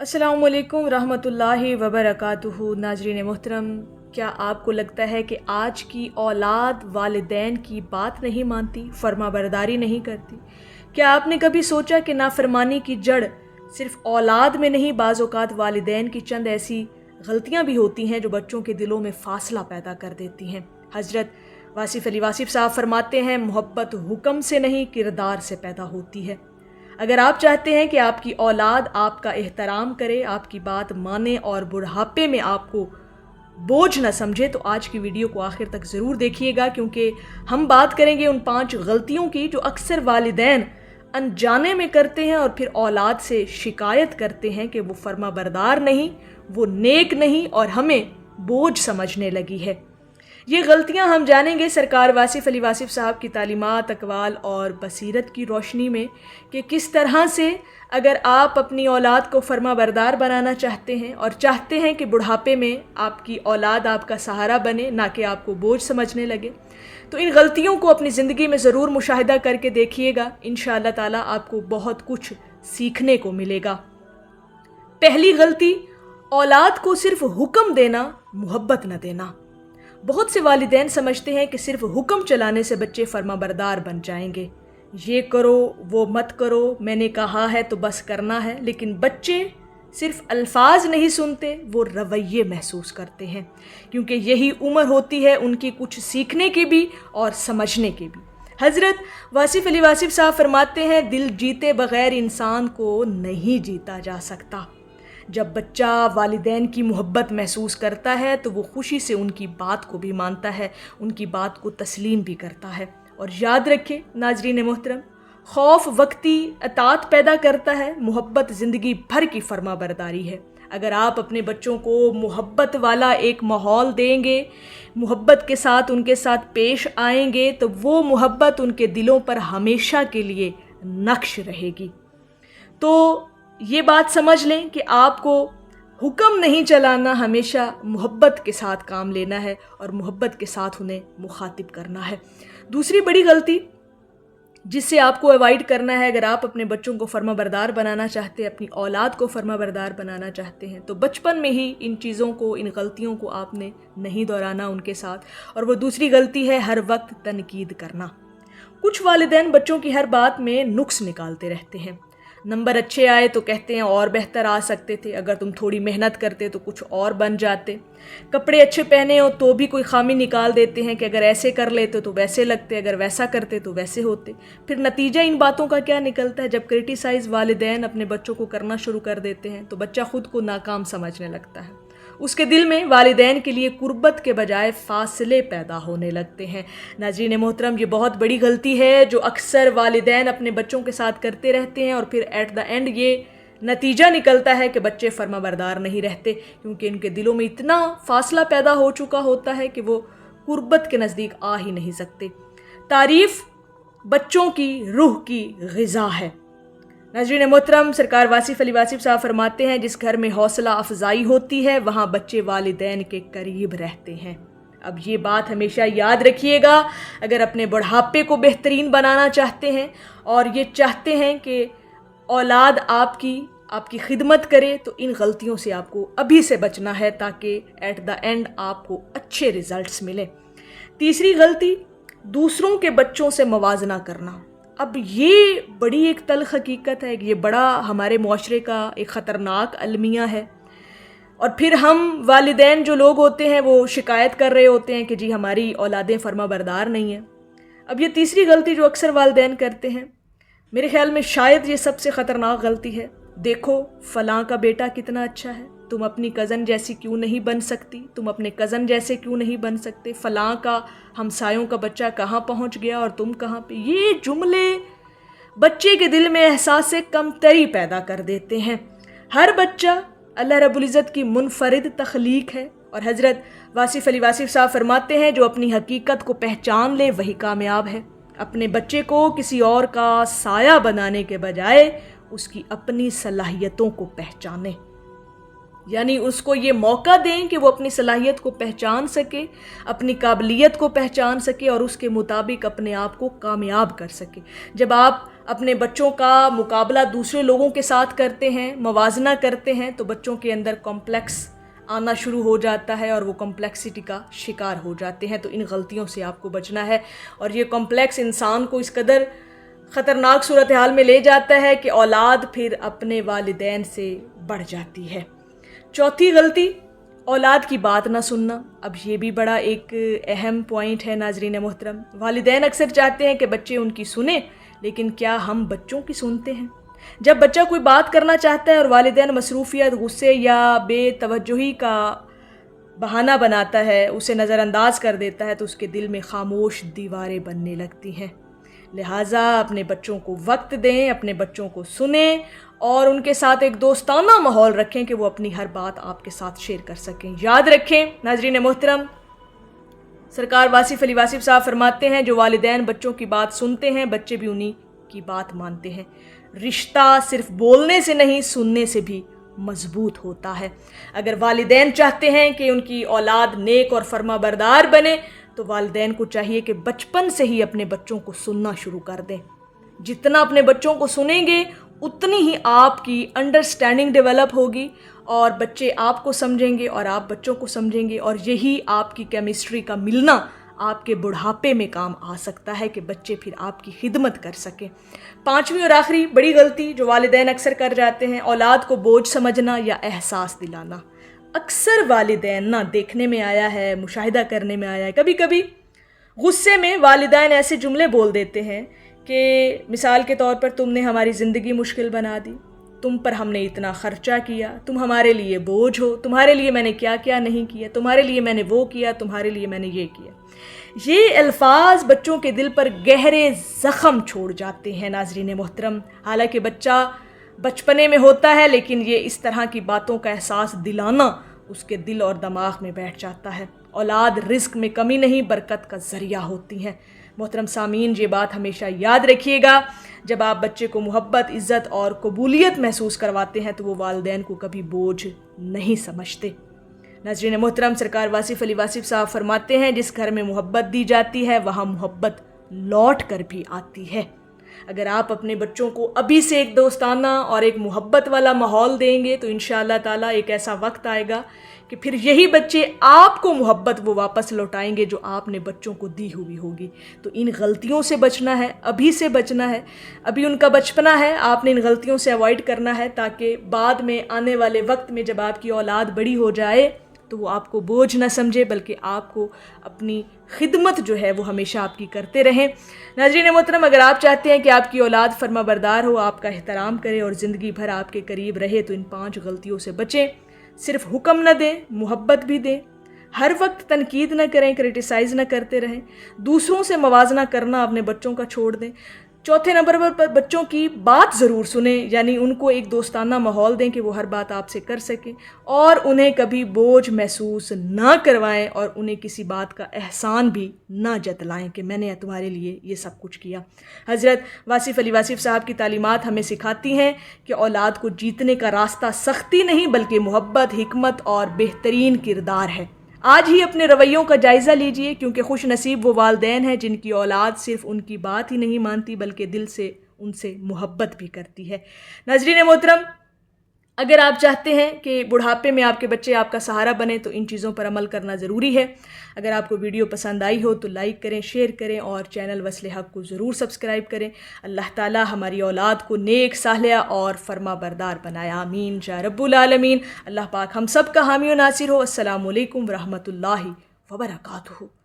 अस्सलामु अलैकुम रहमतुल्लाहि व बरकातुहू। नाज़रीन मोहतरम, क्या आपको लगता है कि आज की औलाद वालिदैन की बात नहीं मानती, फर्माबरदारी नहीं करती? क्या आपने कभी सोचा कि नाफरमानी की जड़ सिर्फ औलाद में नहीं, बाज़ औक़ात वालिदैन की चंद ऐसी गलतियाँ भी होती हैं जो बच्चों के दिलों में फ़ासला पैदा कर देती हैं। हज़रत वासिफ़ अली वासिफ़ साहब फरमाते हैं, मोहब्बत हुक्म से नहीं किरदार से पैदा होती है। अगर आप चाहते हैं कि आपकी औलाद आपका एहतराम करे, आपकी बात माने और बुढ़ापे में आपको बोझ न समझे, तो आज की वीडियो को आखिर तक ज़रूर देखिएगा, क्योंकि हम बात करेंगे उन 5 गलतियों की जो अक्सर वालिदैन अनजाने में करते हैं और फिर औलाद से शिकायत करते हैं कि वो फर्माबरदार नहीं, वो नेक नहीं और हमें बोझ समझने लगी है। ये गलतियां हम जानेंगे सरकार वासिफ़ अली वासिफ़ साहब की तालीमात, अक़वाल और बसीरत की रोशनी में कि किस तरह से अगर आप अपनी औलाद को फर्माबरदार बनाना चाहते हैं और चाहते हैं कि बुढ़ापे में आपकी औलाद आपका सहारा बने, ना कि आपको बोझ समझने लगे, तो इन गलतियों को अपनी ज़िंदगी में ज़रूर मुशाहिदा करके देखिएगा। इंशाअल्लाह ताला आपको बहुत कुछ सीखने को मिलेगा। पहली गलती, औलाद को सिर्फ हुक्म देना, मोहब्बत न देना। बहुत से वालिदैन समझते हैं कि सिर्फ हुक्म चलाने से बच्चे फर्माबरदार बन जाएंगे। ये करो, वो मत करो, मैंने कहा है तो बस करना है। लेकिन बच्चे सिर्फ अल्फाज नहीं सुनते, वो रवैये महसूस करते हैं, क्योंकि यही उम्र होती है उनकी कुछ सीखने की भी और समझने की भी। हज़रत वासिफ़ अली वासिफ़ साहब फरमाते हैं, दिल जीते बग़ैर इंसान को नहीं जीता जा सकता। जब बच्चा वालिदैन की मोहब्बत महसूस करता है तो वो खुशी से उनकी बात को भी मानता है, उनकी बात को तस्लीम भी करता है। और याद रखें नाज़रीन मोहतरम, खौफ वक्ती अतात पैदा करता है, मोहब्बत ज़िंदगी भर की फर्माबरदारी है। अगर आप अपने बच्चों को मोहब्बत वाला एक माहौल देंगे, मोहब्बत के साथ उनके साथ पेश आएंगे, तो वो मोहब्बत उनके दिलों पर हमेशा के लिए नक्श रहेगी। तो ये बात समझ लें कि आपको हुक्म नहीं चलाना, हमेशा मोहब्बत के साथ काम लेना है और मोहब्बत के साथ उन्हें मुखातिब करना है। दूसरी बड़ी गलती जिससे आपको अवॉइड करना है, अगर आप अपने बच्चों को फर्माबरदार बनाना चाहते हैं, अपनी औलाद को फर्माबरदार बनाना चाहते हैं, तो बचपन में ही इन चीज़ों को, इन गलतियों को आपने नहीं दोहराना उनके साथ। और वो दूसरी गलती है हर वक्त तनकीद करना। कुछ वालिदैन बच्चों की हर बात में नुक्स निकालते रहते हैं। नंबर अच्छे आए तो कहते हैं और बेहतर आ सकते थे, अगर तुम थोड़ी मेहनत करते तो कुछ और बन जाते। कपड़े अच्छे पहने हो तो भी कोई खामी निकाल देते हैं कि अगर ऐसे कर लेते तो वैसे लगते, अगर वैसा करते तो वैसे होते। फिर नतीजा इन बातों का क्या निकलता है? जब क्रिटिसाइज़ वालिदैन अपने बच्चों को करना शुरू कर देते हैं तो बच्चा खुद को नाकाम समझने लगता है। उसके दिल में वालिदैन के लिए कुर्बत के बजाय फासले पैदा होने लगते हैं। नाज़रीन मोहतरम, ये बहुत बड़ी गलती है जो अक्सर वालिदैन अपने बच्चों के साथ करते रहते हैं और फिर एट द एंड ये नतीजा निकलता है कि बच्चे फर्माबरदार नहीं रहते, क्योंकि उनके दिलों में इतना फासला पैदा हो चुका होता है कि वो कुर्बत के नज़दीक आ ही नहीं सकते। तारीफ़ बच्चों की रूह की ग़िज़ा है। नाज़रीन मोहतरम, सरकार वासिफ़ अली वासिफ़ साहब फरमाते हैं, जिस घर में हौसला अफजाई होती है वहाँ बच्चे वालिदैन के करीब रहते हैं। अब ये बात हमेशा याद रखिएगा, अगर अपने बुढ़ापे को बेहतरीन बनाना चाहते हैं और ये चाहते हैं कि औलाद आपकी खिदमत करे, तो इन गलतियों से आपको अभी से बचना है ताकि एट द एंड आपको अच्छे रिज़ल्ट्स मिलें। तीसरी गलती, दूसरों के बच्चों से मवाजना करना। अब ये बड़ी एक तल्ख़ हकीकत है, ये बड़ा हमारे मुआशरे का एक ख़तरनाक अलमिया है। और फिर हम वालिदैन जो लोग होते हैं वो शिकायत कर रहे होते हैं कि जी हमारी औलादें फर्माबरदार नहीं हैं। अब ये तीसरी गलती जो अक्सर वालिदैन करते हैं, मेरे ख़्याल में शायद ये सबसे ख़तरनाक गलती है। देखो फ़लाँ का बेटा कितना अच्छा है, तुम अपनी कज़न जैसी क्यों नहीं बन सकती, तुम अपने कज़न जैसे क्यों नहीं बन सकते, फ़लाँ का हमसायों का बच्चा कहाँ पहुँच गया और तुम कहाँ पे। ये जुमले बच्चे के दिल में एहसास कमतरी पैदा कर देते हैं। हर बच्चा अल्लाह रब्बुल इज़्ज़त की मुनफरिद तख्लीक है और हज़रत वासिफ़ अली वासिफ़ साहब फरमाते हैं, जो अपनी हकीकत को पहचान ले वही कामयाब है। अपने बच्चे को किसी और का साया बनाने के बजाय उसकी अपनी सलाहियतों को पहचाने, यानी उसको ये मौका दें कि वो अपनी सलाहियत को पहचान सके, अपनी काबिलियत को पहचान सके और उसके मुताबिक अपने आप को कामयाब कर सके। जब आप اپنے بچوں کا مقابلہ دوسرے لوگوں کے ساتھ کرتے ہیں، موازنہ کرتے ہیں، تو بچوں کے اندر کمپلیکس آنا شروع ہو جاتا ہے اور وہ کمپلیکسٹی کا شکار ہو جاتے ہیں۔ تو ان غلطیوں سے آپ کو بچنا ہے، اور یہ کمپلیکس انسان کو اس قدر خطرناک صورتحال میں لے جاتا ہے کہ اولاد پھر اپنے والدین سے بڑھ جاتی ہے۔ چوتھی غلطی، اولاد کی بات نہ سننا۔ اب یہ بھی بڑا ایک اہم پوائنٹ ہے ناظرین محترم۔ والدین اکثر چاہتے ہیں کہ بچے ان کی سنیں، لیکن کیا ہم بچوں کی سنتے ہیں؟ جب بچہ کوئی بات کرنا چاہتا ہے اور والدین مصروفیت، غصے یا بے توجہی کا بہانہ بناتا ہے، اسے نظر انداز کر دیتا ہے، تو اس کے دل میں خاموش دیواریں بننے لگتی ہیں۔ لہٰذا اپنے بچوں کو وقت دیں، اپنے بچوں کو سنیں، اور ان کے ساتھ ایک دوستانہ ماحول رکھیں کہ وہ اپنی ہر بات آپ کے ساتھ شیئر کر سکیں۔ یاد رکھیں ناظرین محترم، سرکار واصف علی واصف صاحب فرماتے ہیں، جو والدین بچوں کی بات سنتے ہیں، بچے بھی انہی کی بات مانتے ہیں۔ رشتہ صرف بولنے سے نہیں، سننے سے بھی مضبوط ہوتا ہے۔ اگر والدین چاہتے ہیں کہ ان کی اولاد نیک اور فرما بردار بنے، تو والدین کو چاہیے کہ بچپن سے ہی اپنے بچوں کو سننا شروع کر دیں۔ جتنا اپنے بچوں کو سنیں گے، اتنی ہی آپ کی انڈرسٹینڈنگ ڈیولپ ہوگی، اور بچے آپ کو سمجھیں گے اور آپ بچوں کو سمجھیں گے، اور یہی آپ کی کیمسٹری کا ملنا آپ کے بڑھاپے میں کام آ سکتا ہے کہ بچے پھر آپ کی خدمت کر سکیں۔ پانچویں اور آخری بڑی غلطی جو والدین اکثر کر جاتے ہیں، اولاد کو بوجھ سمجھنا یا احساس دلانا۔ اکثر والدین دیکھنے میں آیا ہے، مشاہدہ کرنے میں آیا ہے، کبھی کبھی غصے میں والدین ایسے جملے بول دیتے ہیں کہ مثال کے طور پر، تم نے ہماری زندگی مشکل بنا دی، تم پر ہم نے اتنا خرچہ کیا، تم ہمارے لیے بوجھ ہو، تمہارے لیے میں نے کیا کیا نہیں کیا، تمہارے لیے میں نے وہ کیا، تمہارے لیے میں نے یہ کیا۔ یہ الفاظ بچوں کے دل پر گہرے زخم چھوڑ جاتے ہیں ناظرین محترم۔ حالانکہ بچہ بچپنے میں ہوتا ہے، لیکن یہ اس طرح کی باتوں کا احساس دلانا اس کے دل اور دماغ میں بیٹھ جاتا ہے۔ اولاد رزق میں کمی نہیں، برکت کا ذریعہ ہوتی ہیں۔ محترم سامعین، یہ بات ہمیشہ یاد رکھیے گا، جب آپ بچے کو محبت، عزت اور قبولیت محسوس کرواتے ہیں تو وہ والدین کو کبھی بوجھ نہیں سمجھتے۔ ناظرین محترم، سرکار واصف علی واصف صاحب فرماتے ہیں، جس گھر میں محبت دی جاتی ہے وہاں محبت لوٹ کر بھی آتی ہے۔ اگر آپ اپنے بچوں کو ابھی سے ایک دوستانہ اور ایک محبت والا ماحول دیں گے، تو انشاءاللہ تعالیٰ ایک ایسا وقت آئے گا کہ پھر یہی بچے آپ کو محبت وہ واپس لوٹائیں گے جو آپ نے بچوں کو دی ہوئی ہوگی۔ تو ان غلطیوں سے بچنا ہے، ابھی سے بچنا ہے، ابھی ان کا بچپنا ہے، آپ نے ان غلطیوں سے اوائڈ کرنا ہے، تاکہ بعد میں آنے والے وقت میں جب آپ کی اولاد بڑی ہو جائے تو وہ آپ کو بوجھ نہ سمجھے، بلکہ آپ کو اپنی خدمت جو ہے وہ ہمیشہ آپ کی کرتے رہیں۔ ناظرین محترم، اگر آپ چاہتے ہیں کہ آپ کی اولاد فرما بردار ہو، آپ کا احترام کرے اور زندگی بھر آپ کے قریب رہے، تو ان 5 غلطیوں سے بچیں۔ صرف حکم نہ دیں، محبت بھی دیں۔ ہر وقت تنقید نہ کریں، کرٹیسائز نہ کرتے رہیں۔ دوسروں سے موازنہ کرنا اپنے بچوں کا چھوڑ دیں۔ چوتھے نمبر پر بچوں کی بات ضرور سنیں، یعنی ان کو ایک دوستانہ ماحول دیں کہ وہ ہر بات آپ سے کر سکیں، اور انہیں کبھی بوجھ محسوس نہ کروائیں، اور انہیں کسی بات کا احسان بھی نہ جتلائیں کہ میں نے تمہارے لیے یہ سب کچھ کیا۔ حضرت واصف علی واصف صاحب کی تعلیمات ہمیں سکھاتی ہیں کہ اولاد کو جیتنے کا راستہ سختی نہیں، بلکہ محبت، حکمت اور بہترین کردار ہے۔ آج ہی اپنے رویوں کا جائزہ لیجئے، کیونکہ خوش نصیب وہ والدین ہیں جن کی اولاد صرف ان کی بات ہی نہیں مانتی، بلکہ دل سے ان سے محبت بھی کرتی ہے۔ ناظرین محترم، اگر آپ چاہتے ہیں کہ بڑھاپے میں آپ کے بچے آپ کا سہارا بنے، تو ان چیزوں پر عمل کرنا ضروری ہے۔ اگر آپ کو ویڈیو پسند آئی ہو تو لائک کریں، شیئر کریں، اور چینل وصل حق کو ضرور سبسکرائب کریں۔ اللہ تعالی ہماری اولاد کو نیک، صالحہ اور فرما بردار بنائے، آمین یا رب العالمین۔ اللہ پاک ہم سب کا حامی و ناصر ہو۔ السلام علیکم ورحمۃ اللہ وبرکاتہ۔